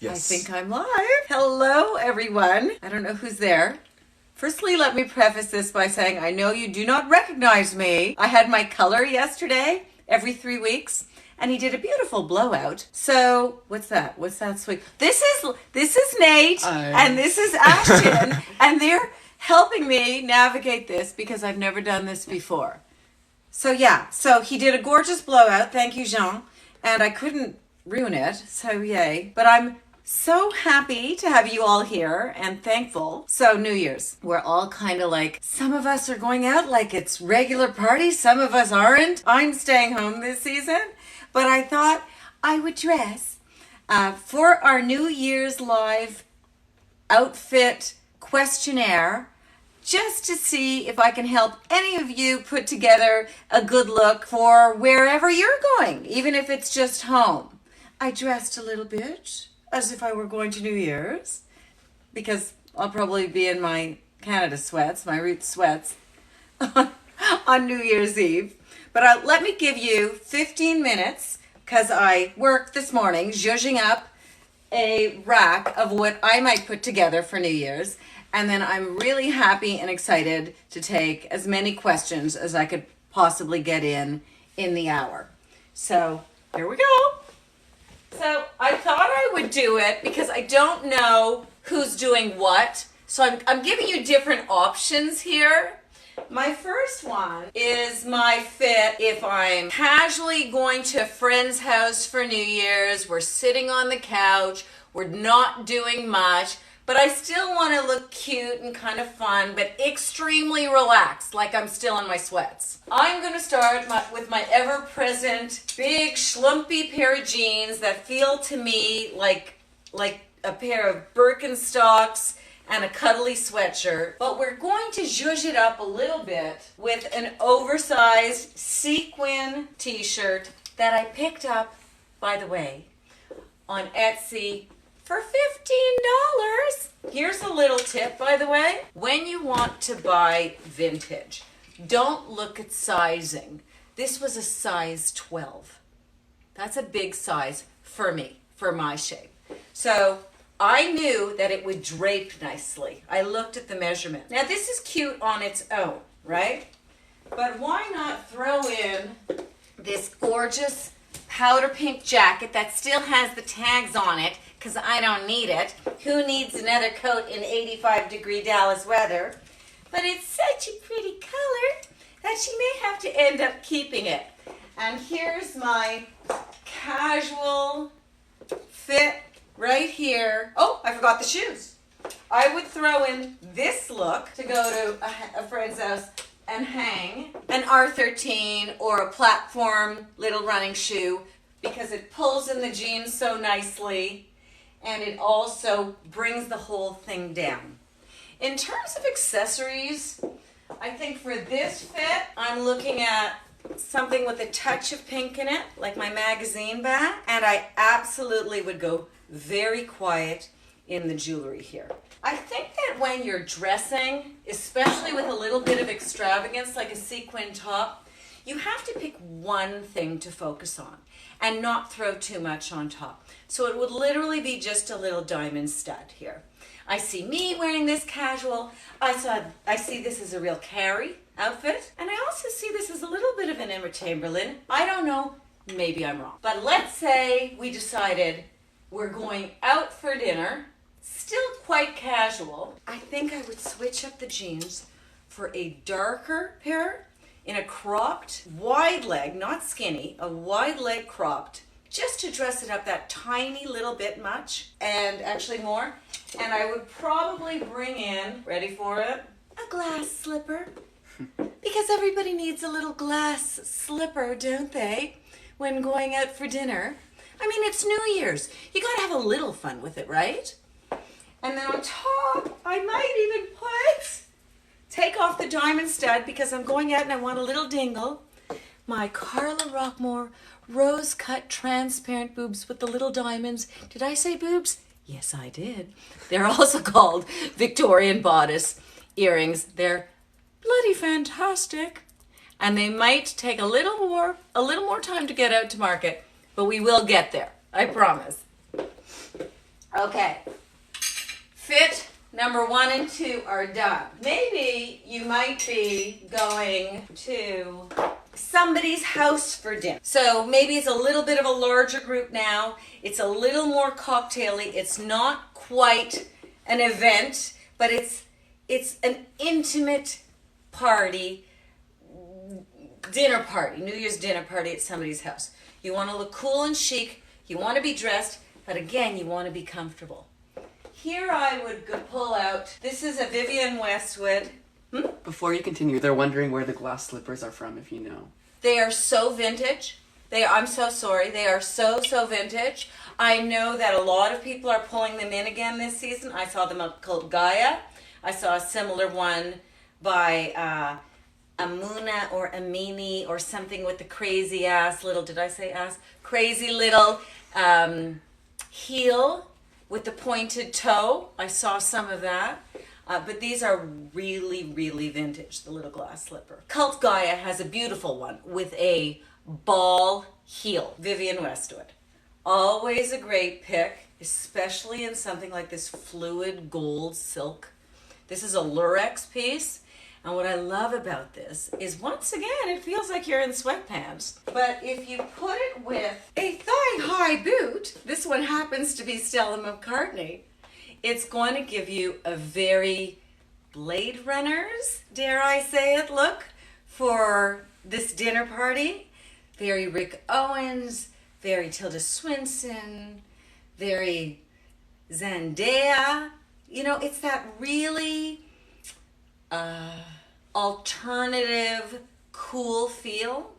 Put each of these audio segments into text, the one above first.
Yes. I think I'm live. Hello, everyone. I don't know who's there. Firstly, let me preface this by saying I know you do not recognize me. I had my color yesterday, every 3 weeks, and he did a beautiful blowout. So, what's that? What's that sweet? This is Nate, and this is Ashton, and they're helping me navigate this because I've never done this before. So he did a gorgeous blowout. Thank you, Jean. And I couldn't ruin it, so yay. But I'm so happy to have you all here and thankful. So New Year's, we're all kind of like, some of us are going out like it's regular party, some of us aren't. I'm staying home this season, but I thought I would dress for our New Year's live outfit questionnaire, just to see if I can help any of you put together a good look for wherever you're going, even if it's just home. I dressed a little bit as if I were going to New Year's, because I'll probably be in my Canada sweats, my Roots sweats, on New Year's Eve. But let me give you 15 minutes, because I worked this morning zhuzhing up a rack of what I might put together for New Year's. And then I'm really happy and excited to take as many questions as I could possibly get in the hour. So here we go. So I thought I would do it because I don't know who's doing what. So I'm giving you different options here. My first one is my fit if I'm casually going to a friend's house for New Year's. We're sitting on the couch. We're not doing much. But I still want to look cute and kind of fun, but extremely relaxed, like I'm still in my sweats. I'm going to start with my ever-present big schlumpy pair of jeans that feel to me like a pair of Birkenstocks and a cuddly sweatshirt. But we're going to zhuzh it up a little bit with an oversized sequin t-shirt that I picked up, by the way, on Etsy for $15. Here's a little tip, by the way. When you want to buy vintage, don't look at sizing. This was a size 12. That's a big size for me, for my shape. So I knew that it would drape nicely. I looked at the measurement. Now this is cute on its own, right? But why not throw in this gorgeous powder pink jacket that still has the tags on it, because I don't need it. Who needs another coat in 85-degree Dallas weather? But it's such a pretty color that she may have to end up keeping it. And here's my casual fit right here. Oh, I forgot the shoes. I would throw in this look to go to a friend's house and hang an R13 or a platform little running shoe, because it pulls in the jeans so nicely and it also brings the whole thing down. In terms of accessories, I think for this fit, I'm looking at something with a touch of pink in it, like my magazine bag, and I absolutely would go very quiet in the jewelry here. I think that when you're dressing, especially with a little bit of extravagance like a sequin top, you have to pick one thing to focus on and not throw too much on top. So it would literally be just a little diamond stud here. I see me wearing this casual. I see this as a real Carrie outfit. And I also see this as a little bit of an Emma Chamberlain. I don't know, maybe I'm wrong. But let's say we decided we're going out for dinner, still quite casual. I think I would switch up the jeans for a darker pair in a cropped, wide leg, not skinny, a wide leg cropped, just to dress it up that tiny little bit much, and actually more. And I would probably bring in, ready for it, a glass slipper. Because everybody needs a little glass slipper, don't they, when going out for dinner? I mean, it's New Year's. You gotta have a little fun with it, right? And then on top, I might even take off the diamond stud because I'm going out and I want a little dingle. My Carla Rockmore rose-cut transparent boobs with the little diamonds. Did I say boobs? Yes, I did. They're also called Victorian bodice earrings. They're bloody fantastic. And they might take a little more time to get out to market, but we will get there. I promise. Okay. Fit number 1 and 2 are done. Maybe you might be going to somebody's house for dinner. So maybe it's a little bit of a larger group now. It's a little more cocktaily. It's not quite an event, but it's an intimate party, dinner party, New Year's dinner party at somebody's house. You want to look cool and chic. You want to be dressed, but again, you want to be comfortable. Here I would pull out, this is a Vivienne Westwood. Before you continue, they're wondering where the glass slippers are from, if you know. They are so vintage. I'm so sorry. They are so vintage. I know that a lot of people are pulling them in again this season. I saw them at Cult Gaia. I saw a similar one by Amuna or Amini or something with the crazy ass little, did I say ass? Crazy little heel with the pointed toe. I saw some of that. But these are really, really vintage, the little glass slipper. Cult Gaia has a beautiful one with a ball heel. Vivienne Westwood. Always a great pick, especially in something like this fluid gold silk. This is a lurex piece. And what I love about this is, once again, it feels like you're in sweatpants. But if you put it with a thigh-high boot, this one happens to be Stella McCartney, it's going to give you a very Blade Runners, dare I say it, look for this dinner party. Very Rick Owens, very Tilda Swinton, very Zendaya. You know, it's that really alternative, cool feel.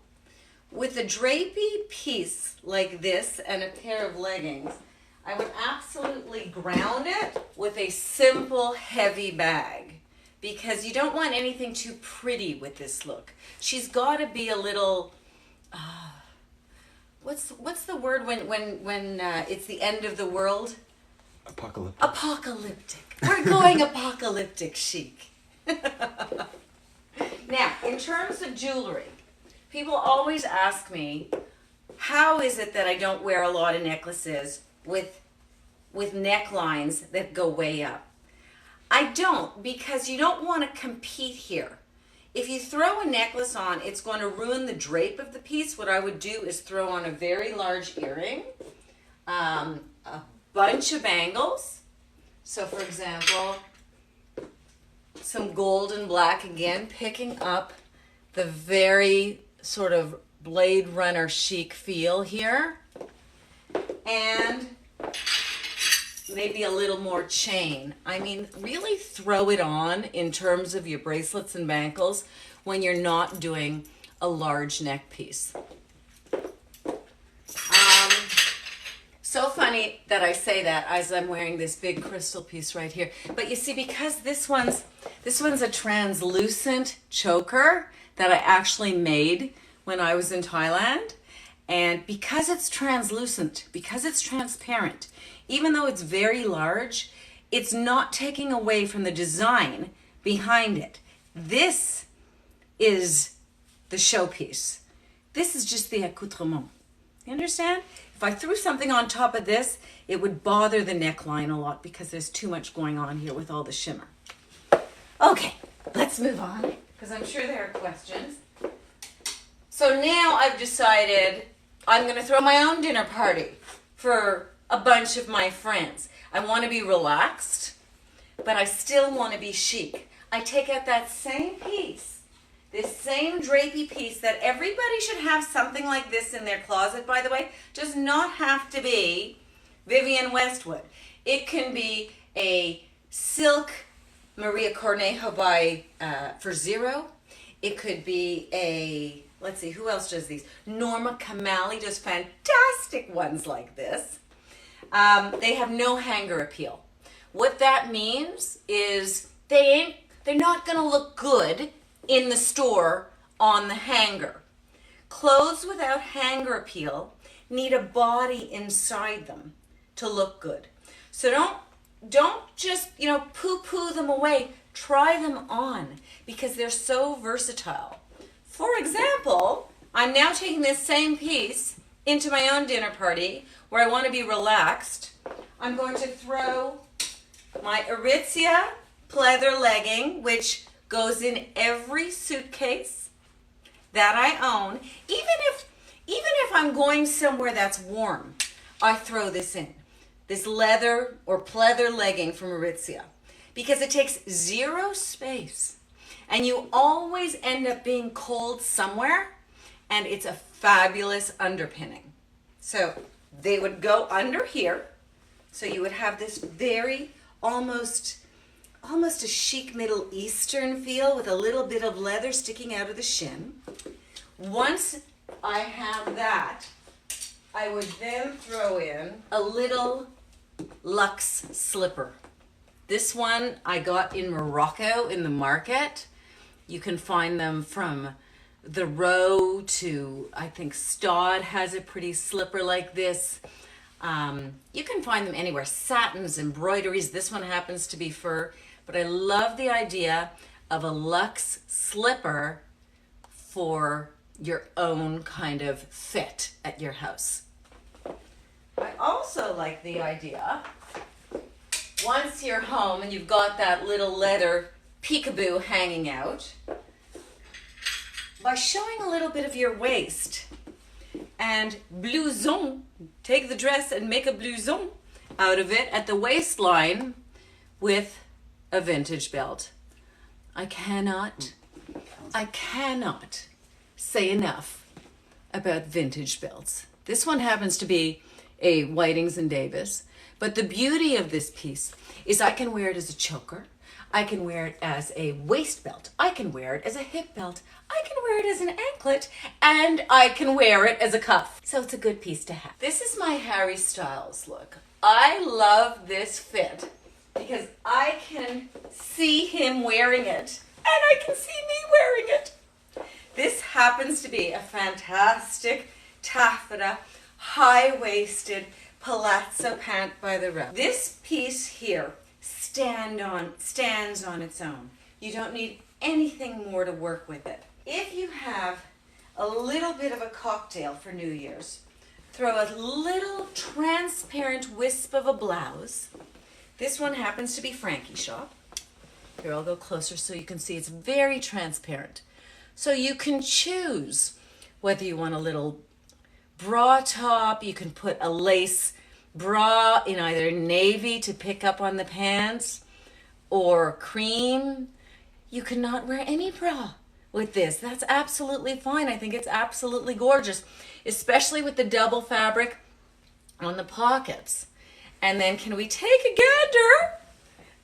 With a drapey piece like this and a pair of leggings, I would absolutely ground it with a simple, heavy bag, because you don't want anything too pretty with this look. She's got to be a little, what's the word when it's the end of the world? Apocalyptic. Apocalyptic. We're going apocalyptic chic. Now, in terms of jewelry, people always ask me, how is it that I don't wear a lot of necklaces with necklines that go way up? I don't, because you don't want to compete here. If you throw a necklace on, it's going to ruin the drape of the piece. What I would do is throw on a very large earring, a bunch of bangles. So for example, some gold and black, again, picking up the very sort of Blade Runner chic feel here. And maybe a little more chain. I mean, really throw it on in terms of your bracelets and bangles when you're not doing a large neck piece. So funny that I say that as I'm wearing this big crystal piece right here. But you see, because this one's a translucent choker that I actually made when I was in Thailand. And because it's translucent, because it's transparent, even though it's very large, it's not taking away from the design behind it. This is the showpiece. This is just the accoutrement. You understand? If I threw something on top of this, it would bother the neckline a lot because there's too much going on here with all the shimmer. Okay, let's move on, because I'm sure there are questions. So now I've decided I'm going to throw my own dinner party for a bunch of my friends. I want to be relaxed, but I still want to be chic. I take out that same piece, this same drapey piece that everybody should have something like this in their closet, by the way. Does not have to be Vivienne Westwood. It can be a silk Maria Cornejo by for $0. It could be a, let's see, who else does these? Norma Kamali does fantastic ones like this. They have no hanger appeal. What that means is they're not going to look good in the store on the hanger. Clothes without hanger appeal need a body inside them to look good. So don't just, poo-poo them away. Try them on, because they're so versatile. For example, I'm now taking this same piece into my own dinner party where I want to be relaxed. I'm going to throw my Aritzia pleather legging, which goes in every suitcase that I own. Even if I'm going somewhere that's warm, I throw this in. This leather or pleather legging from Aritzia, because it takes zero space and you always end up being cold somewhere, and it's a fabulous underpinning. So they would go under here. So you would have this very almost a chic Middle Eastern feel with a little bit of leather sticking out of the shin. Once I have that, I would then throw in a little luxe slipper. This one I got in Morocco in the market. You can find them from the Row to, I think Staud has a pretty slipper like this. You can find them anywhere. Satins, embroideries. This one happens to be fur. But I love the idea of a luxe slipper for your own kind of fit at your house. I also like the idea, once you're home and you've got that little leather peekaboo hanging out, by showing a little bit of your waist and blouson, take the dress and make a blouson out of it at the waistline with a vintage belt. I cannot say enough about vintage belts. This one happens to be a Whitings and Davis, but the beauty of this piece is I can wear it as a choker, I can wear it as a waist belt, I can wear it as a hip belt, I can wear it as an anklet, and I can wear it as a cuff. So it's a good piece to have. This is my Harry Styles look. I love this fit because I can see him wearing it and I can see me wearing it. This happens to be a fantastic taffeta, high-waisted palazzo pant by the Row. This piece here stands on its own. You don't need anything more to work with it. If you have a little bit of a cocktail for New Year's, throw a little transparent wisp of a blouse. This one happens to be Frankie Shop. Here, I'll go closer so you can see it's very transparent. So you can choose whether you want a little bra top. You can put a lace bra in either navy to pick up on the pants or cream. You cannot wear any bra with this. That's absolutely fine. I think it's absolutely gorgeous, especially with the double fabric on the pockets. And then can we take a gander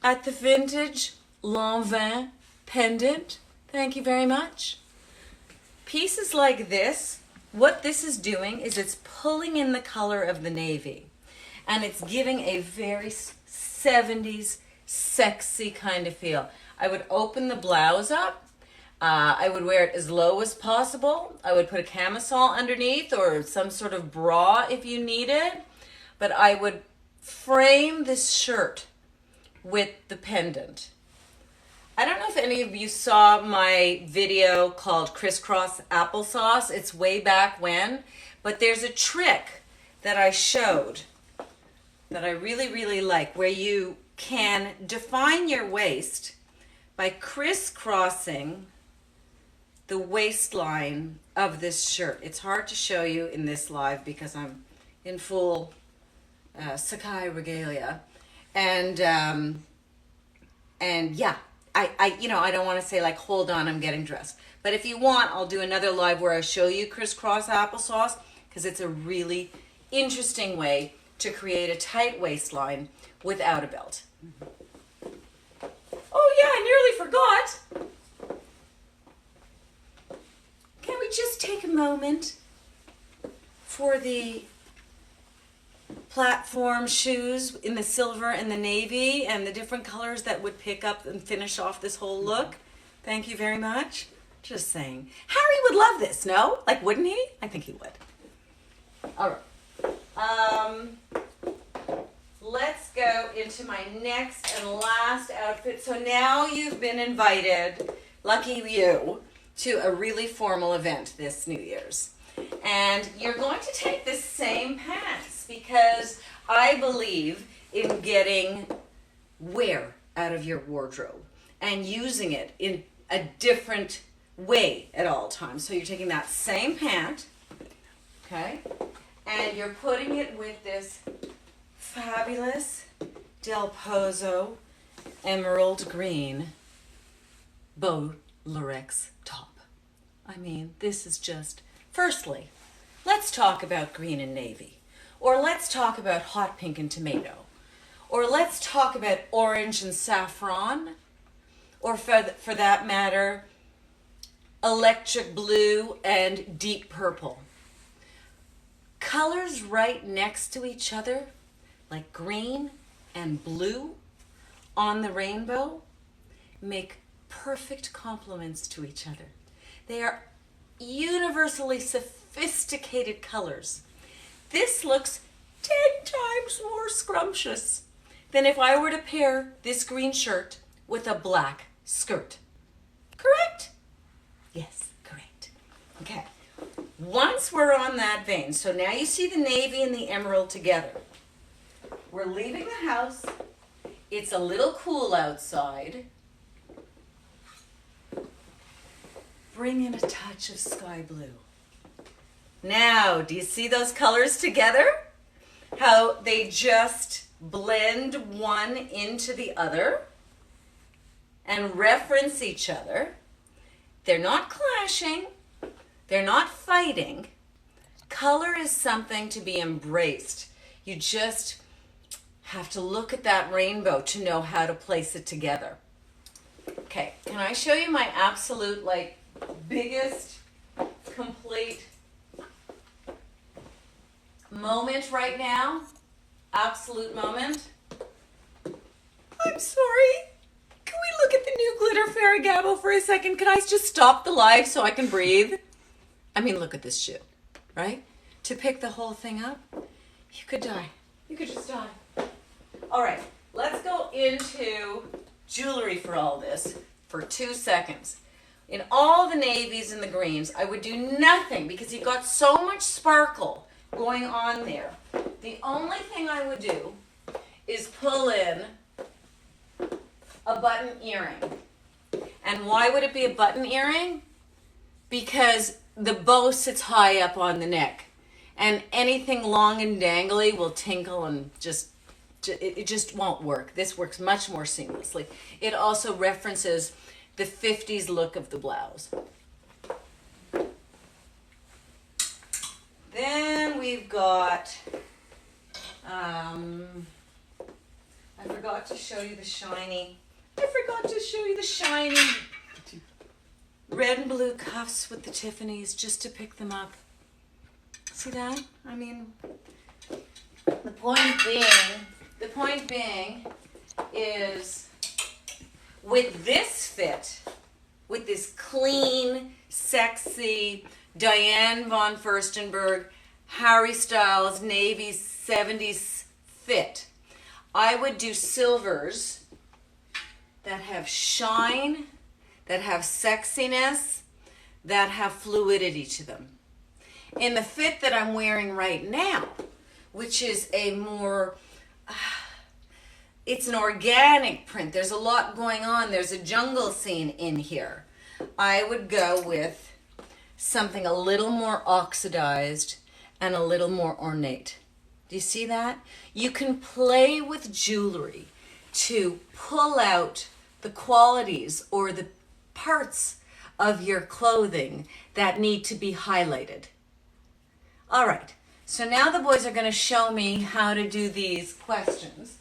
at the vintage Lanvin pendant? Thank you very much. Pieces like this, what this is doing is it's pulling in the color of the navy, and it's giving a very 70s sexy kind of feel. I would open the blouse up. I would wear it as low as possible. I would put a camisole underneath or some sort of bra if you needed, but I would frame this shirt with the pendant. I don't know if any of you saw my video called Crisscross Applesauce. It's way back when, but there's a trick that I showed that I really, really like, where you can define your waist by crisscrossing the waistline of this shirt. It's hard to show you in this live because I'm in full Sakai regalia. And yeah, I don't want to say like, hold on, I'm getting dressed. But if you want, I'll do another live where I show you crisscross applesauce, because it's a really interesting way to create a tight waistline without a belt. Oh yeah, I nearly forgot. Can we just take a moment for the platform shoes in the silver and the navy and the different colors that would pick up and finish off this whole look? Thank you very much. Just saying. Harry would love this, no? Like, wouldn't he? I think he would. All right. Let's go into my next and last outfit. So now you've been invited, lucky you, to a really formal event this New Year's. And you're going to take the same pants because I believe in getting wear out of your wardrobe and using it in a different way at all times. So you're taking that same pant, okay, and you're putting it with this fabulous Del Pozo emerald green Beau Lurex top. I mean, this is just, firstly, let's talk about green and navy, or let's talk about hot pink and tomato, or let's talk about orange and saffron, or for that matter, electric blue and deep purple. Colors right next to each other, like green and blue on the rainbow, make perfect complements to each other. They are universally sophisticated colors. This looks 10 times more scrumptious than if I were to pair this green shirt with a black skirt. Correct? Yes, correct. Okay. Once we're on that vein, so now you see the navy and the emerald together. We're leaving the house. It's a little cool outside. Bring in a touch of sky blue. Now, do you see those colors together? How they just blend one into the other and reference each other. They're not clashing. They're not fighting. Color is something to be embraced. You just have to look at that rainbow to know how to place it together. Okay, can I show you my absolute, biggest, complete moment right now? Absolute moment. I'm sorry. Can we look at the new glitter fairy Gabo for a second? Can I just stop the live so I can breathe? I mean, look at this shit, right? To pick the whole thing up, you could die. You could just die. All right, let's go into jewelry for all this for 2 seconds. In all the navies and the greens, I would do nothing because you've got so much sparkle going on there. The only thing I would do is pull in a button earring. And why would it be a button earring? Because the bow sits high up on the neck, and anything long and dangly will tinkle and it just won't work. This works much more seamlessly. It also references the 50s look of the blouse. Then we've got, I forgot to show you the shiny red and blue cuffs with the Tiffany's just to pick them up. See that? I mean, the point being is with this fit, with this clean, sexy Diane von Furstenberg, Harry Styles, Navy 70s fit, I would do silvers that have shine, that have sexiness, that have fluidity to them. In the fit that I'm wearing right now, which is a more, it's an organic print. There's a lot going on. There's a jungle scene in here. I would go with something a little more oxidized and a little more ornate. Do you see that? You can play with jewelry to pull out the qualities or the parts of your clothing that need to be highlighted. All right, so now the boys are going to show me how to do these questions.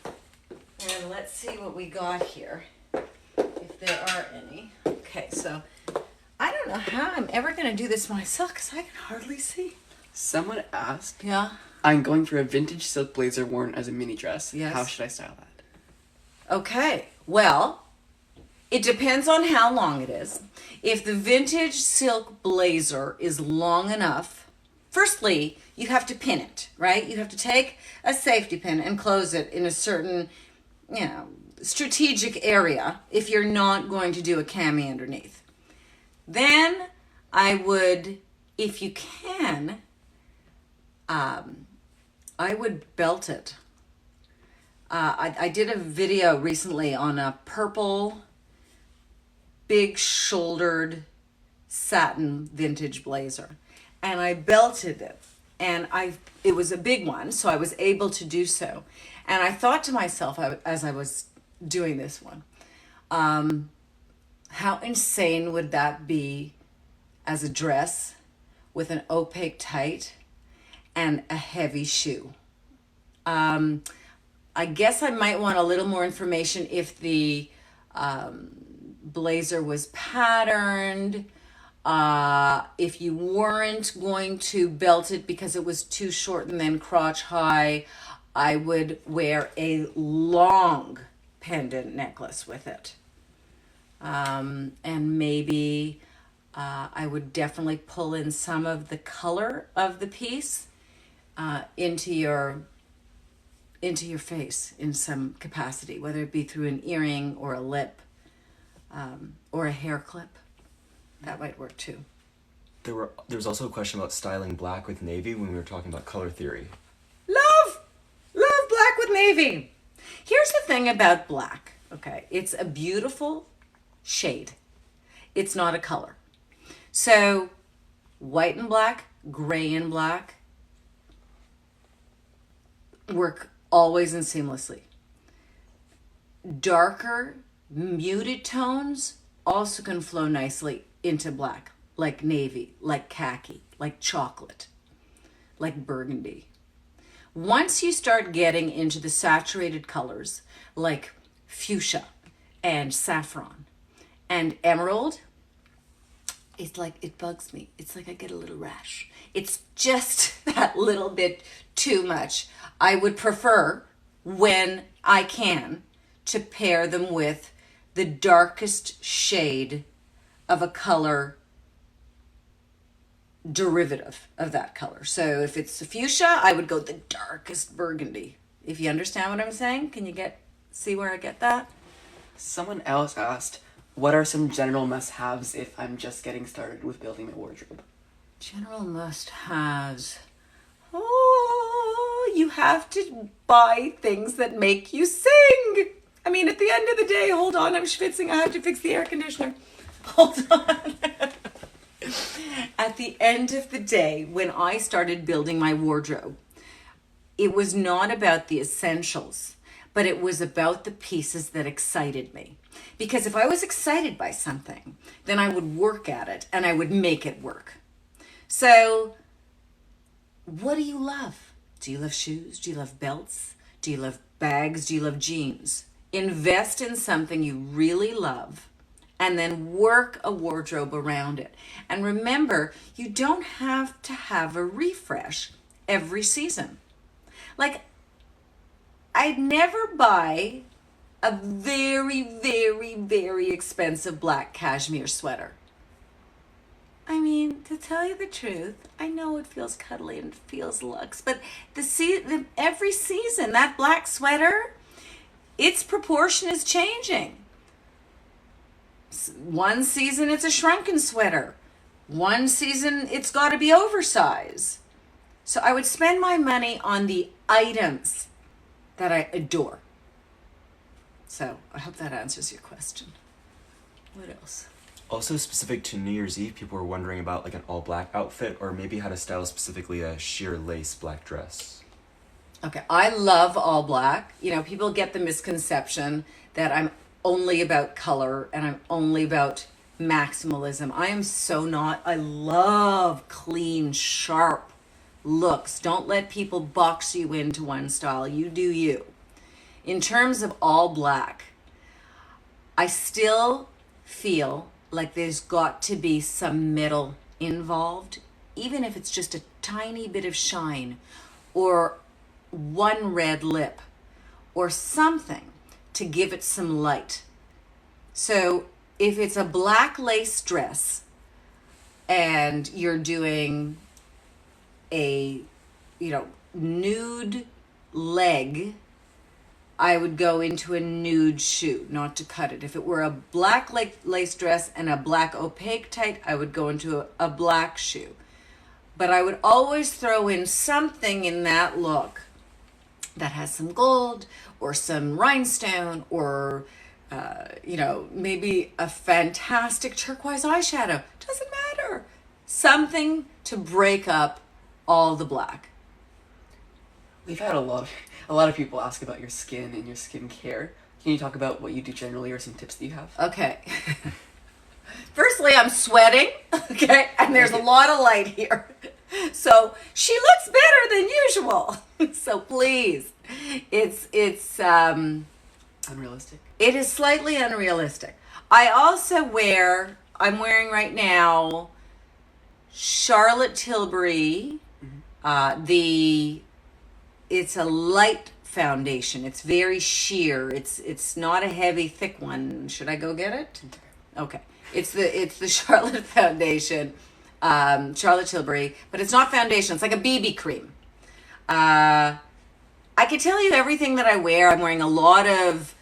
And let's see what we got here, if there are any. Okay, so I don't know how I'm ever going to do this myself because I can hardly see. Someone asked. Yeah? I'm going for a vintage silk blazer worn as a mini dress. Yes. How should I style that? Okay, well, it depends on how long it is. If the vintage silk blazer is long enough, firstly, you have to pin it, right? You have to take a safety pin and close it in a certain, strategic area if you're not going to do a cami underneath. Then I would, if you can, I would belt it. I did a video recently on a purple, big shouldered satin vintage blazer, and I belted it, and it was a big one, so I was able to do so. And I thought to myself as I was doing this one, how insane would that be as a dress with an opaque tight and a heavy shoe? I guess I might want a little more information if the blazer was patterned, if you weren't going to belt it because it was too short and then crotch high. I would wear a long pendant necklace with it. And maybe I would definitely pull in some of the color of the piece into your face in some capacity, whether it be through an earring or a lip or a hair clip. That might work too. There was also a question about styling black with navy when we were talking about color theory. Love black with navy. Here's the thing about black, okay? It's a beautiful shade. It's not a color. So white and black, gray and black work always and seamlessly. Darker, muted tones also can flow nicely into black, like navy, like khaki, like chocolate, like burgundy. Once you start getting into the saturated colors, like fuchsia and saffron and emerald, it's like, it bugs me. It's like I get a little rash. It's just that little bit too much. I would prefer, when I can, to pair them with the darkest shade of a color derivative of that color. So if it's fuchsia, I would go the darkest burgundy. If you understand what I'm saying, can you see where I get that? Someone else asked, what are some general must-haves if I'm just getting started with building my wardrobe? General must-haves. Oh, you have to buy things that make you sing. I mean, at the end of the day, hold on, I'm schwitzing. I have to fix the air conditioner. Hold on. At the end of the day, when I started building my wardrobe, it was not about the essentials, but it was about the pieces that excited me. Because if I was excited by something, then I would work at it and I would make it work. So, what do you love? Do you love shoes? Do you love belts? Do you love bags? Do you love jeans? Invest in something you really love and then work a wardrobe around it. And remember, you don't have to have a refresh every season. Like, I'd never buy a very, very, very expensive black cashmere sweater. I mean, to tell you the truth, I know it feels cuddly and feels luxe, but every season, that black sweater, its proportion is changing. One season it's a shrunken sweater. One season it's got to be oversized. So I would spend my money on the items that I adore. So I hope that answers your question. What else? Also specific to New Year's Eve, people were wondering about like an all black outfit or maybe how to style specifically a sheer lace black dress. Okay, I love all black. You know, people get the misconception that I'm only about color and I'm only about maximalism. I am so not. I love clean, sharp looks. Don't let people box you into one style. You do you. In terms of all black, I still feel like there's got to be some metal involved, even if it's just a tiny bit of shine or one red lip or something to give it some light. So if it's a black lace dress and you're doing a, nude leg, I would go into a nude shoe, not to cut it. If it were a black lace dress and a black opaque tight, I would go into a black shoe. But I would always throw in something in that look that has some gold or some rhinestone or, maybe a fantastic turquoise eyeshadow. Doesn't matter. Something to break up all the black. We've had a lot of people ask about your skin and your skincare. Can you talk about what you do generally or some tips that you have? Okay. Firstly, I'm sweating, okay? And there's a lot of light here. So she looks better than usual. So please, it's Unrealistic. it is slightly unrealistic. I'm wearing right now Charlotte Tilbury, it's a light foundation. It's very sheer. It's not a heavy, thick one. Should I go get it? Okay. It's the Charlotte foundation, Charlotte Tilbury, but it's not foundation. It's like a BB cream. I can tell you everything that I wear. I'm wearing a lot of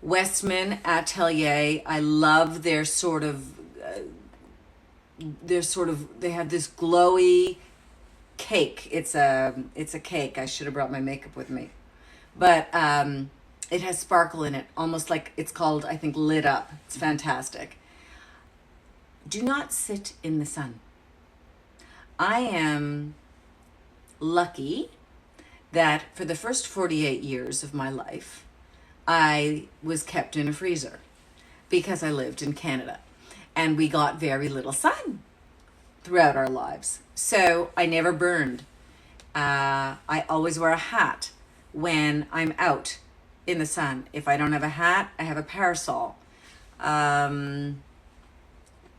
Westman Atelier. I love they have this glowy cake. It's a cake. I should have brought my makeup with me. But it has sparkle in it, almost like it's called, I think, Lit Up. It's fantastic. Do not sit in the sun. I am lucky that for the first 48 years of my life, I was kept in a freezer because I lived in Canada and we got very little sun throughout our lives. So I never burned. I always wear a hat when I'm out in the sun. If I don't have a hat, I have a parasol. I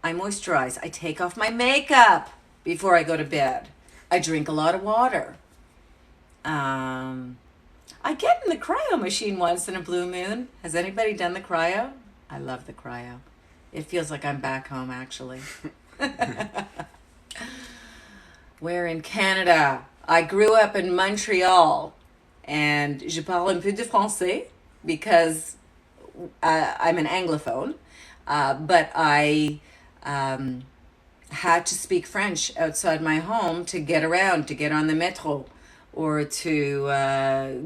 moisturize. I take off my makeup before I go to bed. I drink a lot of water. I get in the cryo machine once in a blue moon. Has anybody done the cryo? I love the cryo. It feels like I'm back home, actually. We're in Canada. I grew up in Montreal, and je parle un peu de français because I'm an Anglophone, but I had to speak French outside my home to get around, to get on the metro, or to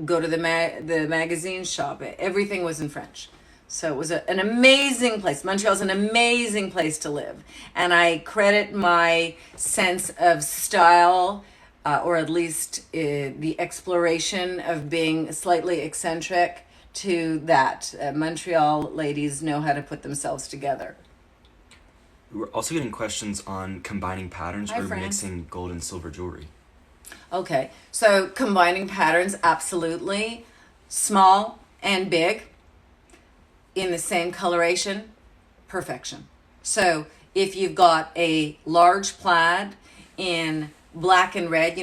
go to the magazine shop. Everything was in French. So it was an amazing place. Montreal's an amazing place to live. And I credit my sense of style, or at least the exploration of being slightly eccentric, to that. Montreal ladies know how to put themselves together. We're also getting questions on combining patterns Hi, or friends. mixing gold and silver jewelry. Okay, so combining patterns, absolutely. Small and big in the same coloration, perfection. So if you've got a large plaid in black and red,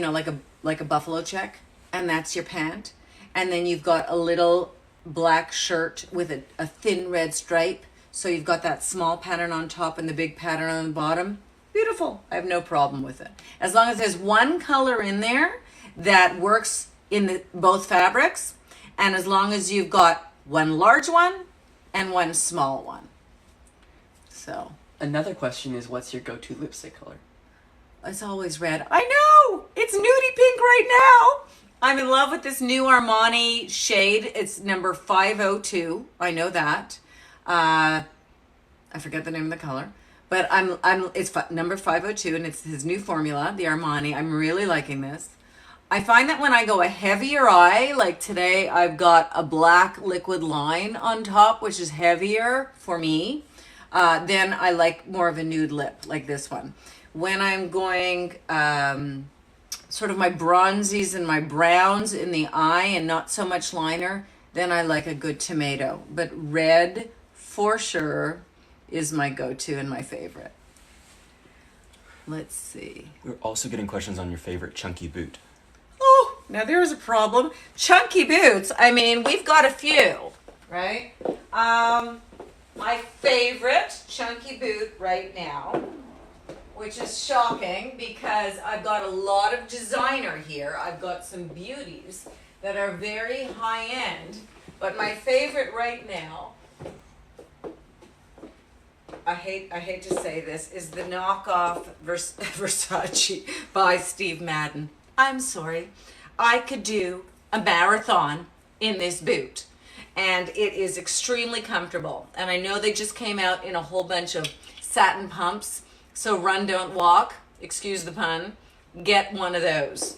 like a buffalo check, and that's your pant, and then you've got a little black shirt with a thin red stripe, so you've got that small pattern on top and the big pattern on the bottom, beautiful. I have no problem with it. As long as there's one color in there that works in both fabrics, and as long as you've got one large one and one small one. So Another question is, what's your go-to lipstick color? it's always red. I know! It's nudie pink right now! I'm in love with this new Armani shade. It's number 502. I know that. I forget the name of the color. But it's number 502, and it's his new formula, the Armani. I'm really liking this. I find that when I go a heavier eye, like today, I've got a black liquid line on top, which is heavier for me. Then I like more of a nude lip, like this one. When I'm going sort of my bronzies and my browns in the eye and not so much liner, then I like a good tomato. But red, for sure, is my go-to and my favorite. Let's see. We're also getting questions on your favorite chunky boot. Oh, now there's a problem. Chunky boots. I mean, we've got a few, right? My favorite chunky boot right now, which is shocking because I've got a lot of designer here. I've got some beauties that are very high end, but my favorite right now, I hate to say this, is the knockoff Versace by Steve Madden. I'm sorry. I could do a marathon in this boot. And it is extremely comfortable. And I know they just came out in a whole bunch of satin pumps. So run, don't walk, excuse the pun, get one of those.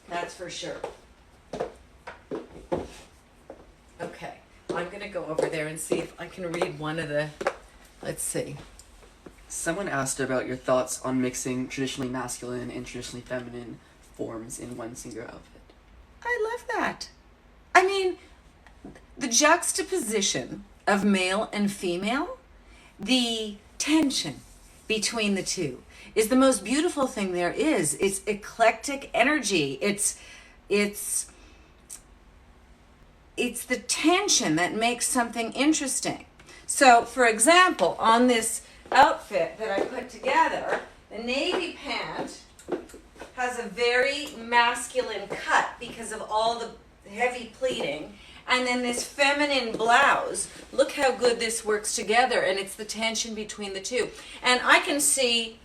That's for sure. Okay, I'm going to go over there and see if I can read one of the, let's see. Someone asked about your thoughts on mixing traditionally masculine and traditionally feminine forms in one single outfit. I love that. I mean, the juxtaposition of male and female, the tension between the two is the most beautiful thing there is. It's eclectic energy. It's the tension that makes something interesting. So, for example, on this outfit that I put together, the navy pant has a very masculine cut because of all the heavy pleating. And then this feminine blouse, look how good this works together, and it's the tension between the two. And I can see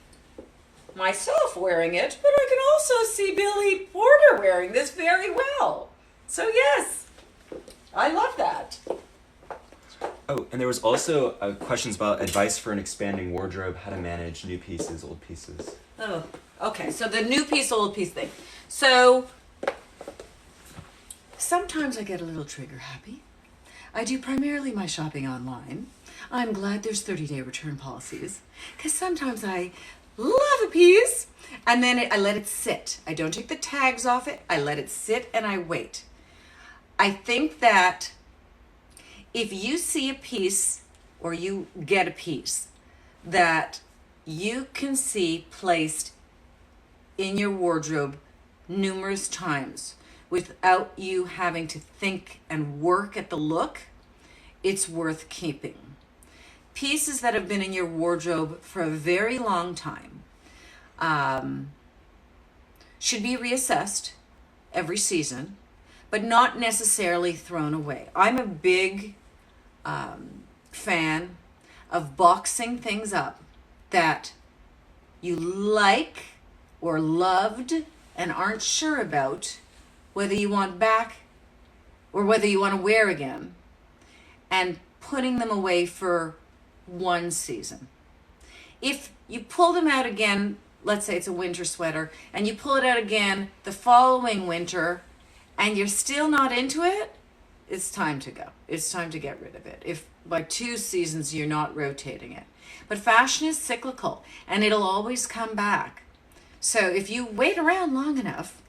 myself wearing it, but I can also see Billy Porter wearing this very well. So yes, I love that. Oh, and there was also questions about advice for an expanding wardrobe, how to manage new pieces, old pieces. Oh, okay, so the new piece, old piece thing. So sometimes I get a little trigger happy. I do primarily my shopping online. I'm glad there's 30-day return policies because sometimes I love a piece and then I let it sit. I don't take the tags off it. I let it sit and I wait. I think that if you see a piece or you get a piece that you can see placed in your wardrobe numerous times without you having to think and work at the look, it's worth keeping. Pieces that have been in your wardrobe for a very long time should be reassessed every season, but not necessarily thrown away. I'm a big fan of boxing things up that you like or loved and aren't sure about whether you want back or whether you want to wear again, and putting them away for one season. If you pull them out again, let's say it's a winter sweater, and you pull it out again the following winter and you're still not into it, it's time to go. It's time to get rid of it. If by 2 seasons you're not rotating it. But fashion is cyclical and it'll always come back. So if you wait around long enough,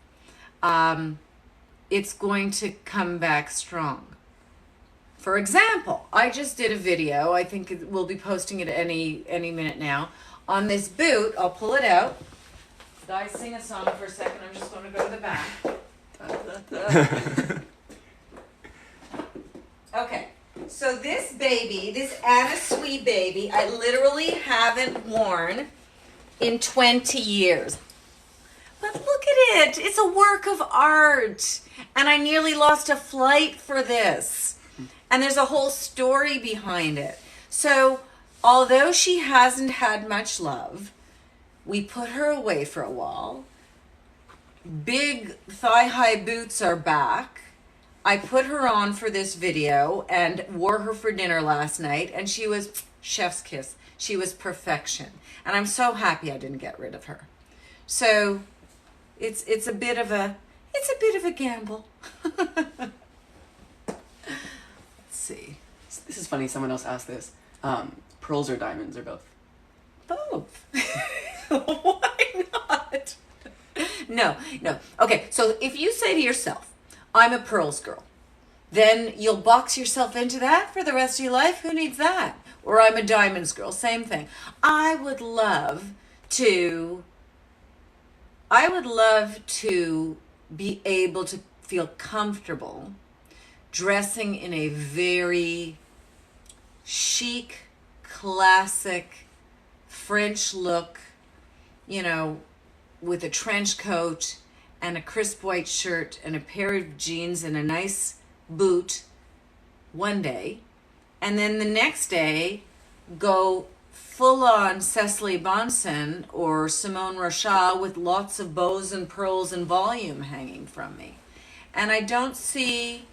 it's going to come back strong. For example, I just did a video, I think we'll be posting it any minute now, on this boot. I'll pull it out. Guys, sing a song for a second. I'm just going to go to the back. Okay, so this baby, this Anna Sui baby, I literally haven't worn in 20 years. But look at it. It's a work of art. And I nearly lost a flight for this. And there's a whole story behind it. So although she hasn't had much love, we put her away for a while. Big thigh-high boots are back. I put her on for this video and wore her for dinner last night, and she was chef's kiss. She was perfection. And I'm so happy I didn't get rid of her. So it's a bit of a gamble. Let's see. This is funny. Someone else asked this. Pearls or diamonds or both? Both. Why not? No. Okay, so if you say to yourself, I'm a pearls girl, then you'll box yourself into that for the rest of your life. Who needs that? Or I'm a diamonds girl, same thing. I would love to be able to feel comfortable dressing in a very chic, classic French look, with a trench coat and a crisp white shirt and a pair of jeans and a nice boot one day, and then the next day go full on Cecily Bonson or Simone Rochelle with lots of bows and pearls and volume hanging from me. And I don't see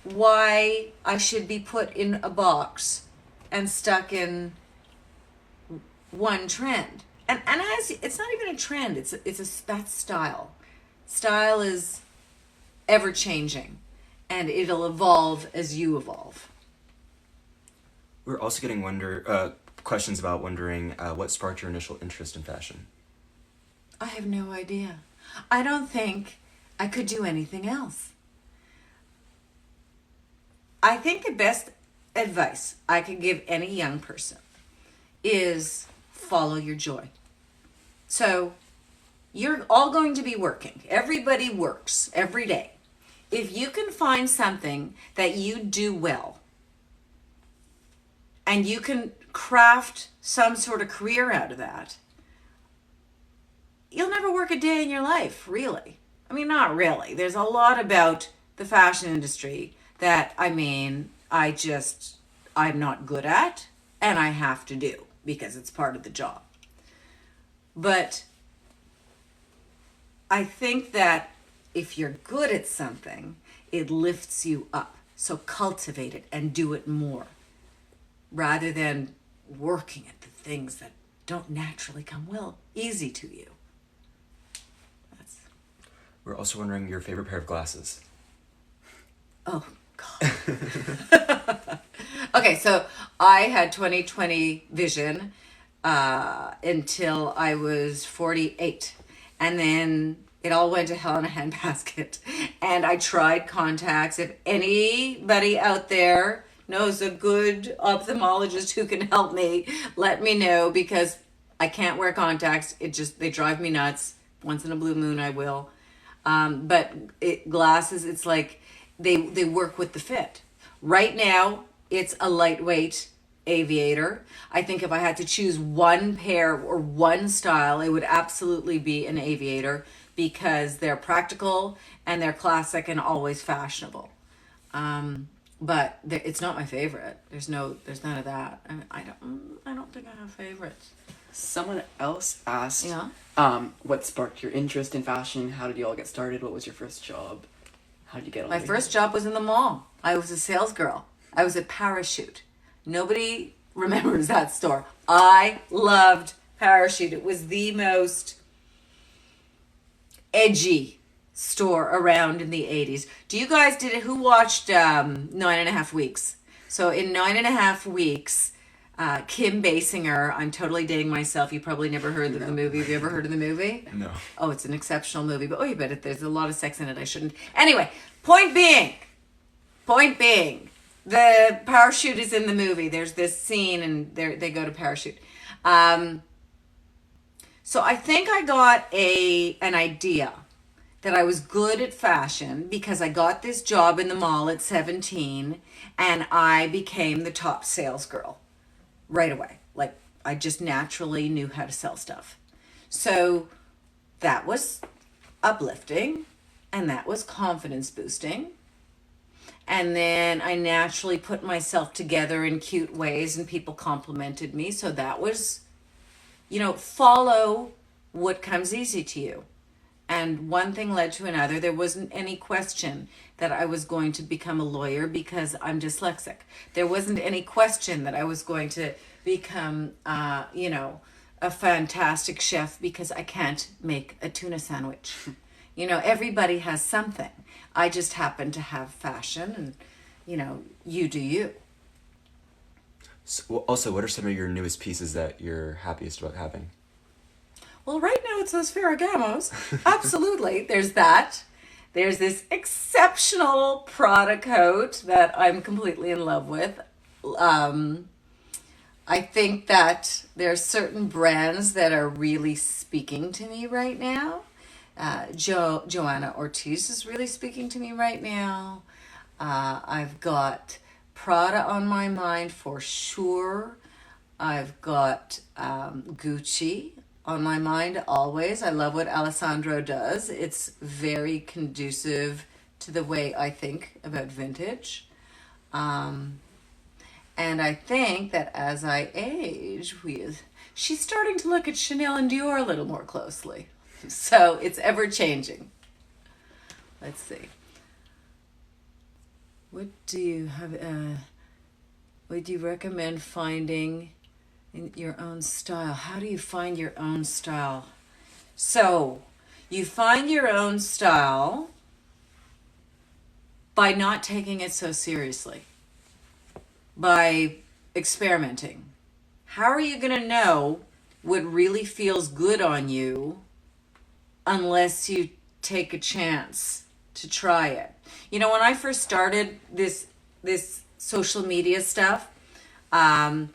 why I should be put in a box and stuck in one trend. And as it's not even a trend, that's style. Style is ever changing, and it'll evolve as you evolve. We're also getting questions about wondering what sparked your initial interest in fashion. I have no idea. I don't think I could do anything else. I think the best advice I could give any young person is follow your joy. So you're all going to be working. Everybody works every day. If you can find something that you do well and you can craft some sort of career out of that, you'll never work a day in your life, really. I mean, not really. There's a lot about the fashion industry that, I'm not good at and I have to do because it's part of the job. But I think that if you're good at something, it lifts you up. So cultivate it and do it more rather than working at the things that don't naturally come easy to you. We're also wondering your favorite pair of glasses. Oh, God. Okay, so I had 20/20 vision until I was 48. And then it all went to hell in a handbasket. And I tried contacts. If anybody out there knows a good ophthalmologist who can help me, let me know, because I can't wear contacts. They drive me nuts. Once in a blue moon I will. But glasses, it's like they work with the fit. Right now, it's a lightweight aviator. I think if I had to choose one pair or one style, it would absolutely be an aviator because they're practical and they're classic and always fashionable. But it's not my favorite. There's none of that. I don't think I have favorites. Someone else asked, what sparked your interest in fashion? How did you all get started? What was your first job? How did you get on? My first job was in the mall. I was a sales girl. I was at Parachute. Nobody remembers that store. I loved Parachute. It was the most edgy store around in the 80s. Do you guys who watched 9.5 Weeks? So in 9.5 Weeks, Kim Basinger, I'm totally dating myself. You probably never heard of the movie. Have you ever heard of the movie? No. Oh, it's an exceptional movie. But you bet there's a lot of sex in it. I shouldn't. Anyway, point being, the parachute is in the movie. There's this scene and they go to Parachute. So I think I got an idea that I was good at fashion because I got this job in the mall at 17 and I became the top sales girl right away. Like, I just naturally knew how to sell stuff. So that was uplifting and that was confidence boosting. And then I naturally put myself together in cute ways and people complimented me. So that was, follow what comes easy to you. And one thing led to another. There wasn't any question that I was going to become a lawyer because I'm dyslexic. There wasn't any question that I was going to become, a fantastic chef because I can't make a tuna sandwich. Everybody has something. I just happen to have fashion and, you do you. So, also, what are some of your newest pieces that you're happiest about having? Well, right now it's those Ferragamos. Absolutely. There's that. There's this exceptional Prada coat that I'm completely in love with. I think that there are certain brands that are really speaking to me right now. Joanna Ortiz is really speaking to me right now. I've got Prada on my mind for sure. I've got Gucci on my mind always. I love what Alessandro does. It's very conducive to the way I think about vintage. And I think that as I age, she's starting to look at Chanel and Dior a little more closely. So it's ever changing. Let's see. What do you have? Would you recommend finding in your own style? How do you find your own style? So, you find your own style by not taking it so seriously, by experimenting. How are you going to know what really feels good on you unless you take a chance to try it? You know, when I first started this social media stuff, I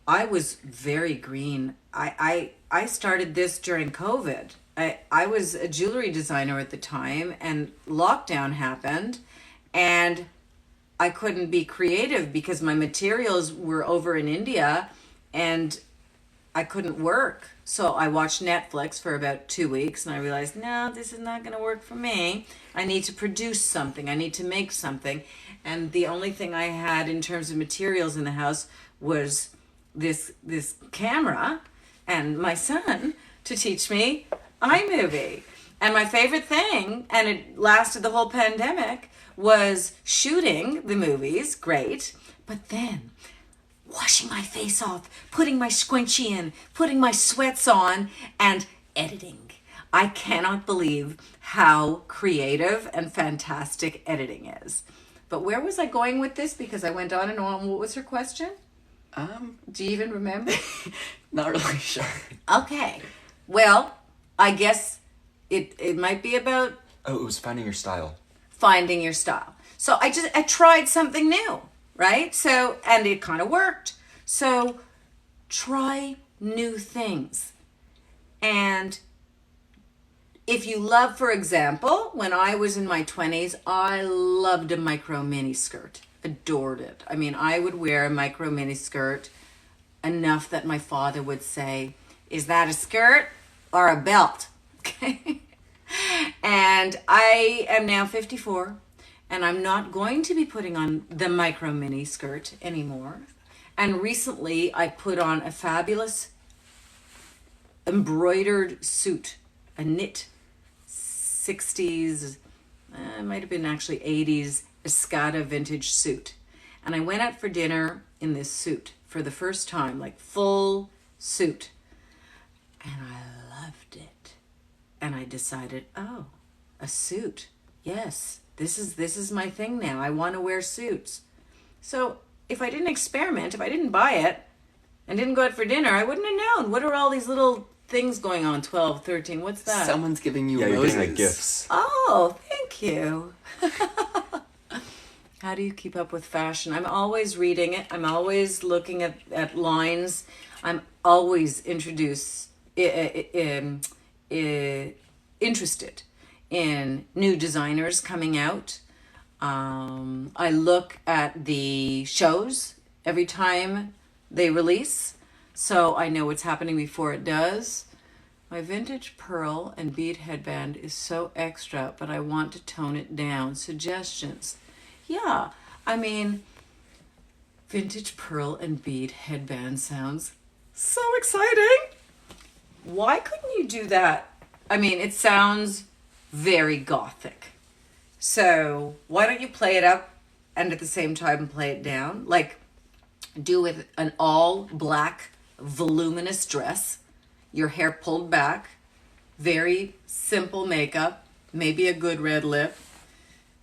was very green. I started this during COVID. I was a jewelry designer at the time, and lockdown happened, and I couldn't be creative because my materials were over in India and I couldn't work. So I watched Netflix for about 2 weeks and I realized, no, this is not going to work for me. I need to produce something. I need to make something. And the only thing I had in terms of materials in the house was this camera and my son to teach me iMovie. And my favorite thing, and it lasted the whole pandemic, was shooting the movies, great, but then washing my face off, putting my squinchie in, putting my sweats on, and editing. I cannot believe how creative and fantastic editing is. But where was I going with this? Because I went on and on. What was her question? Do you even remember? Not really sure. Okay. Well, I guess it might be about Oh, it was finding your style. finding your style. So I tried something new, right? So, and it kind of worked. So try new things. And if you love, for example, when I was in my 20s, I loved a micro mini skirt. Adored it. I mean, I would wear a micro mini skirt enough that my father would say, is that a skirt or a belt? Okay. And I am now 54 and I'm not going to be putting on the micro mini skirt anymore. And recently I put on a fabulous embroidered suit, a knit 60s, it might have been actually 80s Escada vintage suit. And I went out for dinner in this suit for the first time, like full suit. And I loved it. And I decided, oh, a suit. Yes, this is my thing now. I want to wear suits. So if I didn't experiment, if I didn't buy it and didn't go out for dinner, I wouldn't have known. What are all these little things going on? 12, 13, what's that? Someone's giving you Yeah, you're roses. getting like gifts. Oh, thank you. How do you keep up with fashion? I'm always reading it. I'm always looking at lines. I'm always interested in new designers coming out. I look at the shows every time they release, so I know what's happening before it does. My vintage pearl and bead headband is so extra, but I want to tone it down. Suggestions? Yeah, I mean, vintage pearl and bead headband sounds so exciting. Why couldn't you do that? I mean, it sounds very gothic. So why don't you play it up and at the same time play it down? Like, do with an all black voluminous dress, your hair pulled back, very simple makeup, maybe a good red lip,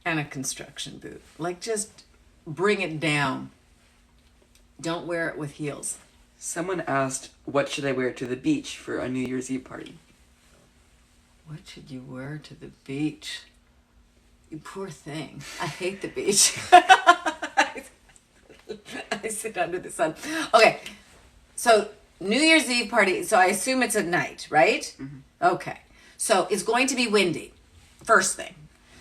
and a construction boot. Like, just bring it down. Don't wear it with heels. Someone asked, what should I wear to the beach for a New Year's Eve party? What should you wear to the beach? You poor thing. I hate the beach. I sit under the sun. Okay, so New Year's Eve party. So I assume it's at night, right? Mm-hmm. Okay, so it's going to be windy, first thing.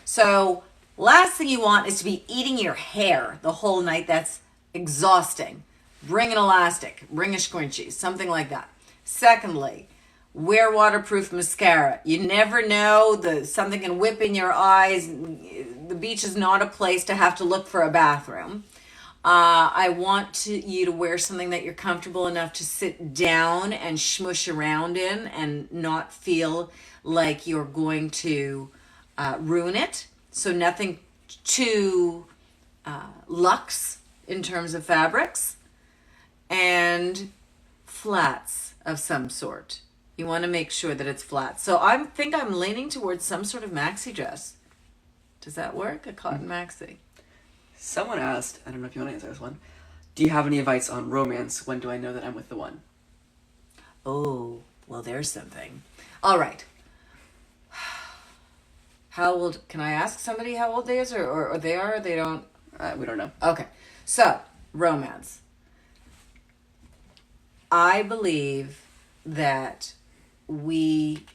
So last thing you want is to be eating your hair the whole night. That's exhausting. Bring an elastic, bring a scrunchie, something like that. Secondly, wear waterproof mascara. You never know, something can whip in your eyes. The beach is not a place to have to look for a bathroom. I want you to wear something that you're comfortable enough to sit down and smush around in and not feel like you're going to ruin it. So nothing too luxe in terms of fabrics, and flats of some sort. You want to make sure that it's flat. So I think I'm leaning towards some sort of maxi dress. Does that work? A cotton maxi. Someone asked, I don't know if you want to answer this one, do you have any advice on romance? When do I know that I'm with the one? Oh, well, there's something. All right. How old, can I ask somebody how old they is or they are, or they don't? We don't know. Okay. So, romance. I believe that we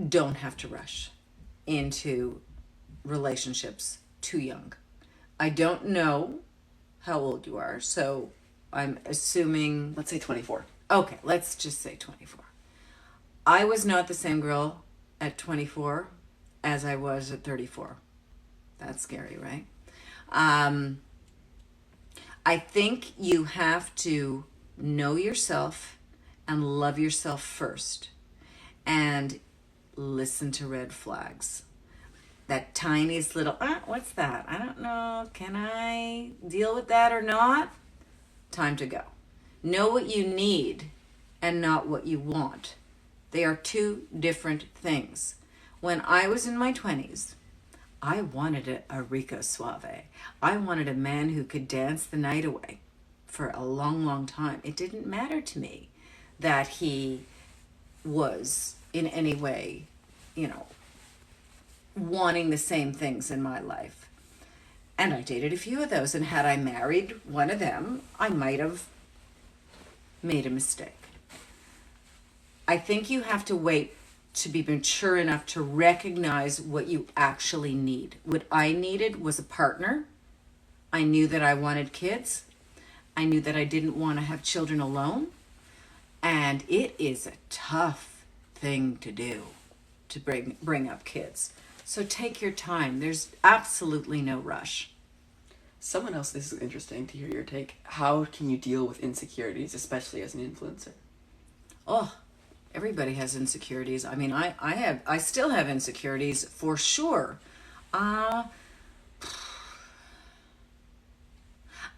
don't have to rush into relationships too young. I don't know how old you are, so I'm assuming... Let's say 24. Okay, let's just say 24. I was not the same girl at 24 as I was at 34. That's scary, right? I think you have to know yourself and love yourself first and listen to red flags. That tiniest little, what's that? I don't know. Can I deal with that or not? Time to go. Know what you need and not what you want. They are two different things. When I was in my 20s, I wanted a Rico Suave. I wanted a man who could dance the night away for a long, long time. It didn't matter to me that he was in any way, wanting the same things in my life. And I dated a few of those, and had I married one of them, I might have made a mistake. I think you have to wait to be mature enough to recognize what you actually need. What I needed was a partner. I knew that I wanted kids. I knew that I didn't want to have children alone. And it is a tough thing to do, to bring up kids. So take your time. There's absolutely no rush. Someone else, this is interesting to hear your take. How can you deal with insecurities, especially as an influencer? Oh, everybody has insecurities. I mean, I still have insecurities for sure. I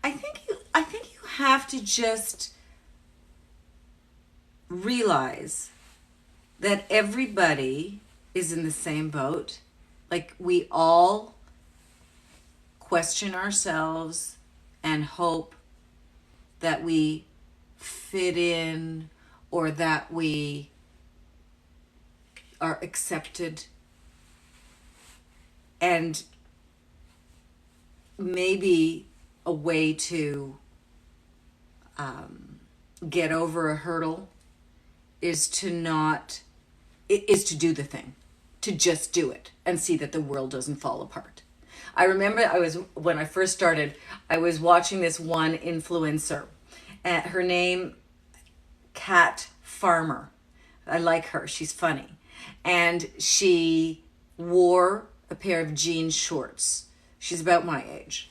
think you have to just realize that everybody is in the same boat. Like, we all question ourselves and hope that we fit in or that we are accepted. And maybe a way to get over a hurdle is to do the thing, to just do it and see that the world doesn't fall apart. I remember when I first started, I was watching this one influencer, and her name, Kat Farmer. I like her. She's funny. And she wore a pair of jean shorts. She's about my age.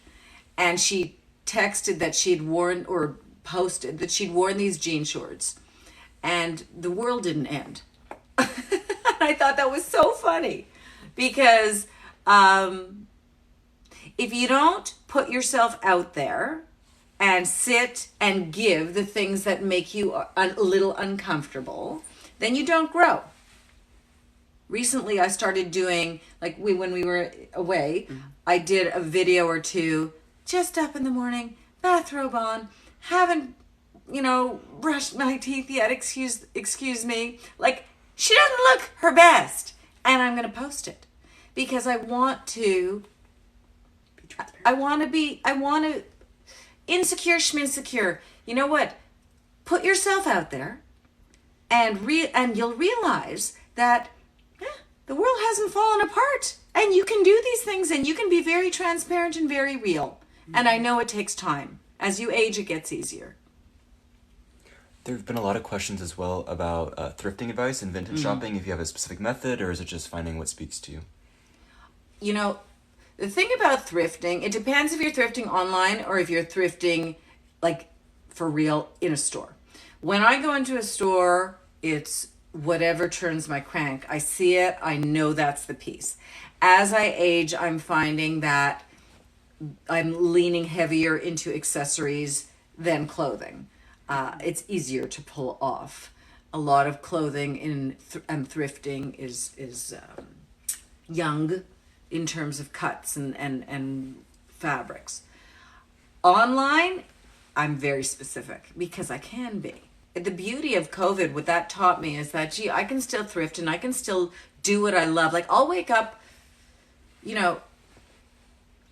And she texted that she'd worn, or posted that she'd worn these jean shorts. And the world didn't end. I thought that was so funny. Because if you don't put yourself out there and sit and give the things that make you a little uncomfortable, then you don't grow. Recently, I started doing, when we were away, I did a video or two, just up in the morning, bathrobe on, haven't, brushed my teeth yet, excuse me. She doesn't look her best. And I'm going to post it because I want to insecure schminsecure. You know what? Put yourself out there and you'll realize that the world hasn't fallen apart, and you can do these things, and you can be very transparent and very real. And I know it takes time. As you age, it gets easier. There have been a lot of questions as well about thrifting advice and vintage shopping, if you have a specific method, or is it just finding what speaks to you? The thing about thrifting, it depends if you're thrifting online or if you're thrifting for real in a store. When I go into a store, it's whatever turns my crank. I see it, I know that's the piece. As I age, I'm finding that I'm leaning heavier into accessories than clothing. It's easier to pull off. A lot of clothing in and thrifting is young in terms of cuts and fabrics. Online, I'm very specific because I can be. The beauty of COVID, what that taught me is that, gee, I can still thrift and I can still do what I love. Like, I'll wake up,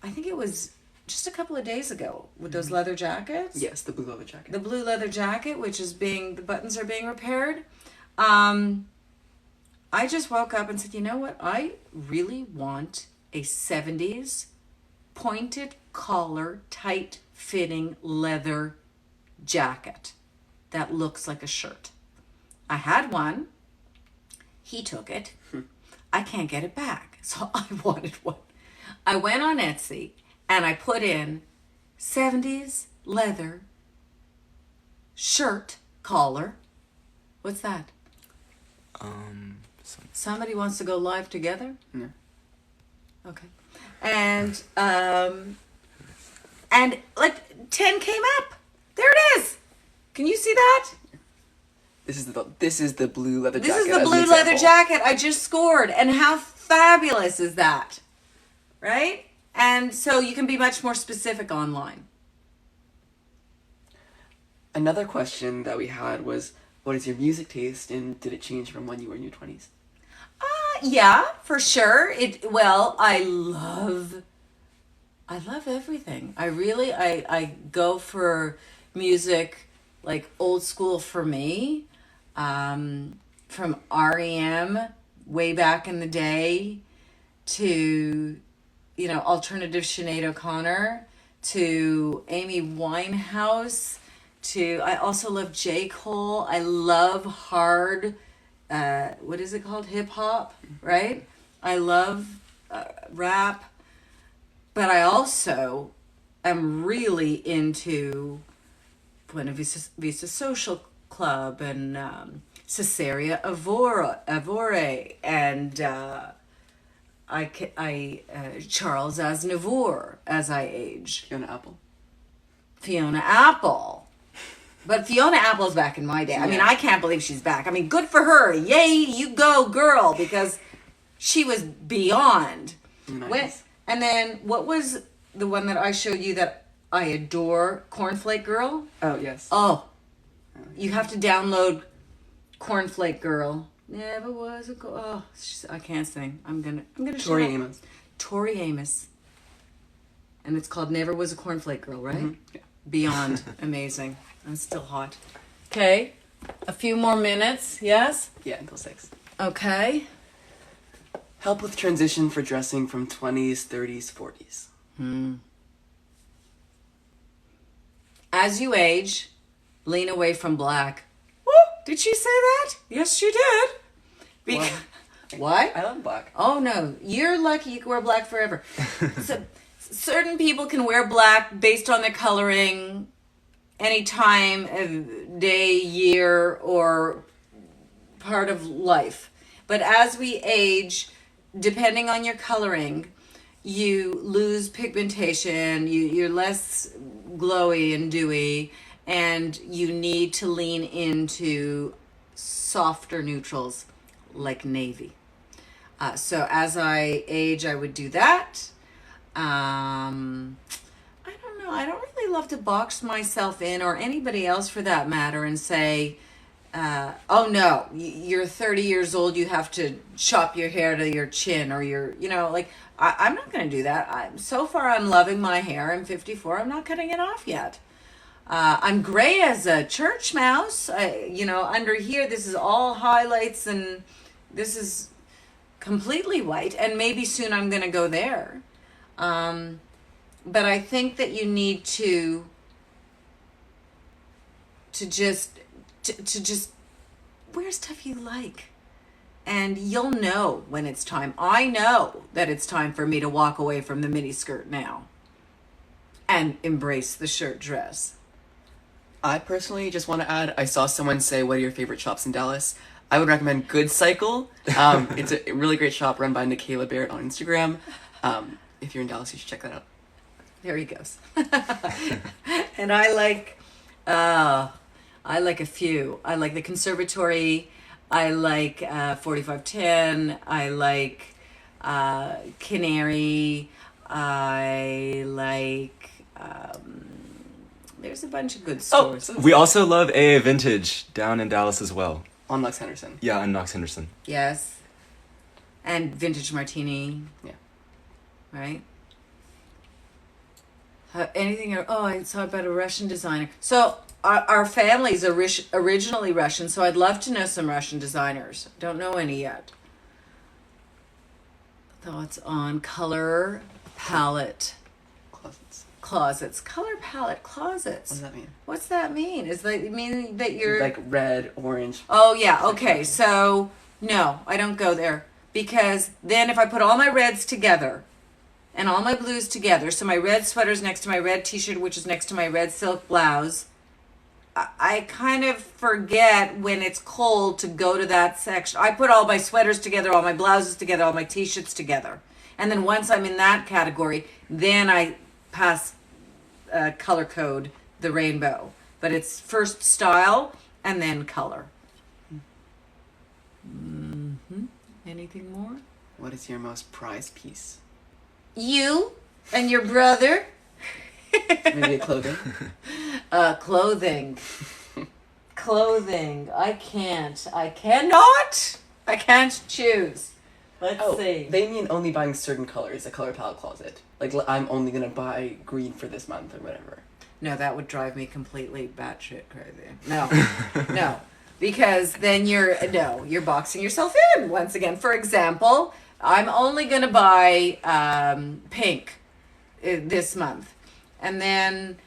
I think it was just a couple of days ago with those leather jackets. Yes, the blue leather jacket. The blue leather jacket, which is the buttons are being repaired. I just woke up and said, you know what? I really want a 70s pointed collar, tight fitting leather jacket that looks like a shirt. I had one. He took it. I can't get it back. So I wanted one. I went on Etsy and I put in 70s leather shirt collar. What's that? Somebody wants to go live together? No. Okay. And like 10 came up. There it is. Can you see that? This is the blue leather jacket. This is the as an blue leather example. jacket I just scored. And how fabulous is that? Right? And so you can be much more specific online. Another question that we had was, what is your music taste, and did it change from when you were in your 20s? Yeah, for sure. I love everything. I go for music like old school for me, from REM way back in the day to, alternative Sinead O'Connor to Amy Winehouse to, I also love J. Cole. I love hard, what is it called? Hip hop, right? I love rap, but I also am really into Buena Vista Social Club and Cesaria Avore and Charles Aznavour as I age. Fiona Apple. But Fiona Apple's back in my day. I mean, I can't believe she's back. I mean, good for her. Yay, you go, girl, because she was beyond. Nice. And then what was the one that I showed you that I adore? Cornflake Girl? Oh, yes. Oh, you have to download Cornflake Girl. Never was I can't sing. I'm gonna Tori shut up. Amos. Tori Amos. And it's called Never Was a Cornflake Girl, right? Mm-hmm. Yeah. Beyond amazing. I'm still hot. Okay. A few more minutes, yes? Yeah, until 6. Okay. Help with transition for dressing from 20s, 30s, 40s. As you age, lean away from black. Woo! Did she say that? Yes, she did. What? I love black. Oh, no. You're lucky you can wear black forever. So, certain people can wear black based on their coloring any time of day, year, or part of life. But as we age, depending on your coloring, you lose pigmentation, you're less glowy and dewy, and you need to lean into softer neutrals like navy. So as I age, I would do that. I don't know. I don't really love to box myself in, or anybody else for that matter, and say, oh no, you're 30 years old, you have to chop your hair to your chin, or I'm not going to do that. So far I'm loving my hair. I'm 54. I'm not cutting it off yet. I'm gray as a church mouse. Under here, this is all highlights, and this is completely white, and maybe soon I'm going to go there. But I think that you need to just wear stuff you like, and you'll know when it's time. I know that it's time for me to walk away from the mini skirt now and embrace the shirt dress. I personally just want to add, I saw someone say, what are your favorite shops in Dallas? I would recommend Good Cycle. It's a really great shop run by Nikayla Barrett on Instagram. If you're in Dallas, you should check that out. There he goes. And I like a few. I like the Conservatory. I like 4510. I like Canary. I like. There's a bunch of good stores. We also love AA Vintage down in Dallas as well. On Lex Henderson. Yeah, on Knox Henderson. Yes. And Vintage Martini. Yeah. Right? Anything? Oh, I saw about a Russian designer. So our family's originally Russian, so I'd love to know some Russian designers. Don't know any yet. Thoughts on color palette closets. Color palette closets. What does that mean? What's that mean? Is that mean that you're Like red, orange. Oh yeah, okay. So no, I don't go there because then if I put all my reds together and all my blues together, so my red sweater's next to my red t-shirt, which is next to my red silk blouse, I kind of forget when it's cold to go to that section. I put all my sweaters together, all my blouses together, all my t-shirts together. And then once I'm in that category, then I pass color code the rainbow. But it's first style and then color. Mm-hmm. Anything more? What is your most prized piece? You and your brother. Maybe a clothing? Clothing. Clothing. I can't choose. Let's see. They mean only buying certain colors, a color palette closet. Like, I'm only going to buy green for this month or whatever. No, that would drive me completely batshit crazy. No, no. Because then you're boxing yourself in once again. For example, I'm only going to buy pink this month. And then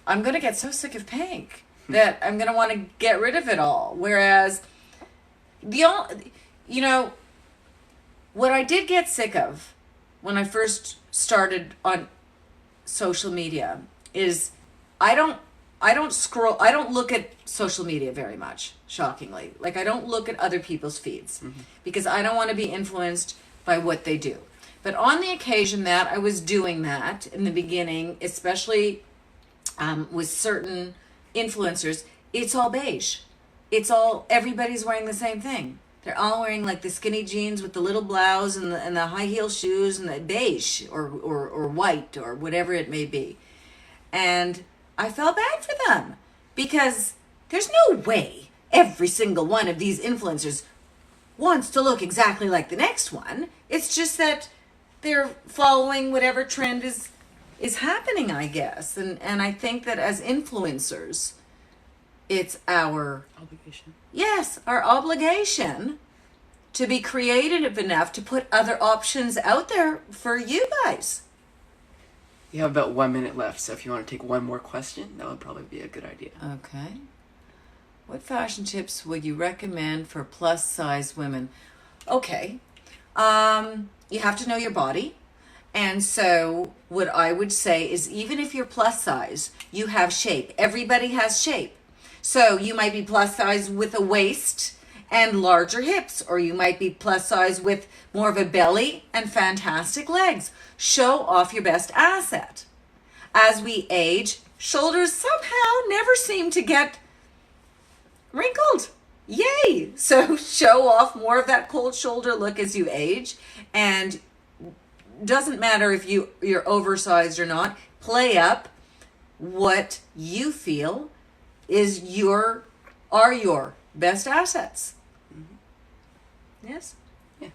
I'm going to get so sick of pink that I'm going to want to get rid of it all. Whereas, what I did get sick of when I first started on social media is I don't look at social media very much, shockingly. Like, I don't look at other people's feeds because I don't want to be influenced by what they do. But on the occasion that I was doing that in the beginning, especially with certain influencers, it's all beige. Everybody's wearing the same thing. They're all wearing like the skinny jeans with the little blouse and the high heel shoes and the beige or white or whatever it may be. And I felt bad for them because there's no way every single one of these influencers wants to look exactly like the next one. It's just that they're following whatever trend is happening, I guess. And I think that as influencers, it's our obligation. Yes, our obligation to be creative enough to put other options out there for you guys. You have about 1 minute left, so if you want to take one more question, that would probably be a good idea. Okay. What fashion tips would you recommend for plus size women? Okay. You have to know your body. And so what I would say is even if you're plus size, you have shape. Everybody has shape. So you might be plus size with a waist and larger hips, or you might be plus size with more of a belly and fantastic legs. Show off your best asset. As we age, shoulders somehow never seem to get wrinkled. Yay! So show off more of that cold shoulder look as you age, and doesn't matter if you're oversized or not. Play up what you feel are your best assets. Yes? Yeah.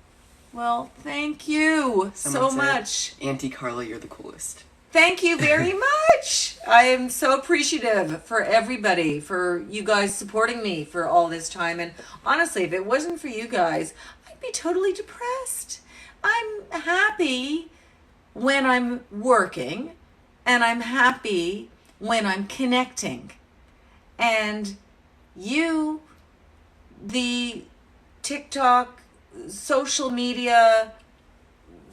Well, thank you Someone so said, much. Auntie Carla, you're the coolest. Thank you very much. I am so appreciative for everybody, for you guys supporting me for all this time. And honestly, if it wasn't for you guys, I'd be totally depressed. I'm happy when I'm working, and I'm happy when I'm connecting. And you, the TikTok, social media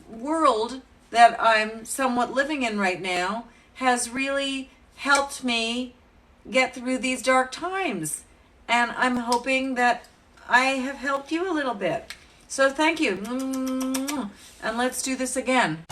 world that I'm somewhat living in right now has really helped me get through these dark times. And I'm hoping that I have helped you a little bit. So thank you. And let's do this again.